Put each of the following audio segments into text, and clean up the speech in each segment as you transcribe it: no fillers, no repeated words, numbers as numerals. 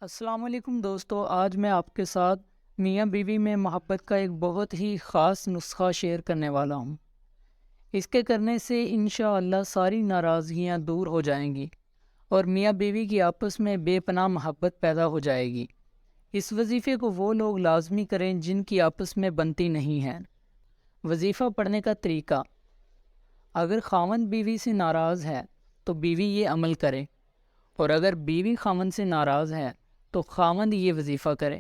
السلام علیکم دوستو، آج میں آپ کے ساتھ میاں بیوی میں محبت کا ایک بہت ہی خاص نسخہ شیئر کرنے والا ہوں۔ اس کے کرنے سے انشاءاللہ ساری ناراضگیاں دور ہو جائیں گی اور میاں بیوی کی آپس میں بے پناہ محبت پیدا ہو جائے گی۔ اس وظیفے کو وہ لوگ لازمی کریں جن کی آپس میں بنتی نہیں ہے۔ وظیفہ پڑھنے کا طریقہ: اگر خاوند بیوی سے ناراض ہے تو بیوی یہ عمل کرے، اور اگر بیوی خاوند سے ناراض ہے تو خاوند یہ وظیفہ کرے۔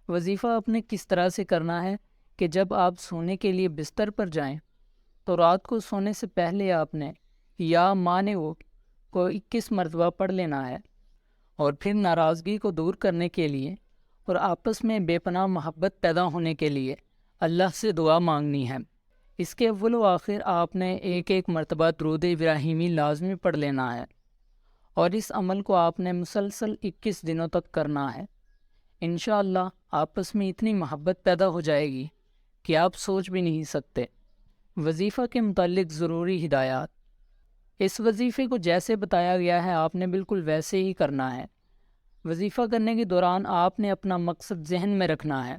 وظیفہ اپنے کس طرح سے کرنا ہے کہ جب آپ سونے کے لیے بستر پر جائیں تو رات کو سونے سے پہلے آپ نے یا مانے کو 21 مرتبہ پڑھ لینا ہے، اور پھر ناراضگی کو دور کرنے کے لیے اور آپس میں بے پناہ محبت پیدا ہونے کے لیے اللہ سے دعا مانگنی ہے۔ اس کے اول و آخر آپ نے ایک مرتبہ درود ابراہیمی لازمی پڑھ لینا ہے، اور اس عمل کو آپ نے مسلسل 21 دنوں تک کرنا ہے۔ انشاءاللہ آپس میں اتنی محبت پیدا ہو جائے گی کہ آپ سوچ بھی نہیں سکتے۔ وظیفہ کے متعلق ضروری ہدایات: اس وظیفے کو جیسے بتایا گیا ہے آپ نے بالکل ویسے ہی کرنا ہے۔ وظیفہ کرنے کے دوران آپ نے اپنا مقصد ذہن میں رکھنا ہے،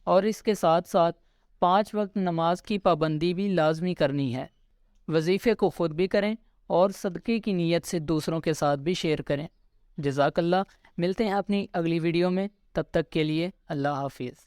اور اس کے ساتھ ساتھ 5 وقت نماز کی پابندی بھی لازمی کرنی ہے۔ وظیفے کو خود بھی کریں اور صدقے کی نیت سے دوسروں کے ساتھ بھی شیئر کریں۔ جزاک اللہ۔ ملتے ہیں اپنی اگلی ویڈیو میں، تب تک کے لیے اللہ حافظ۔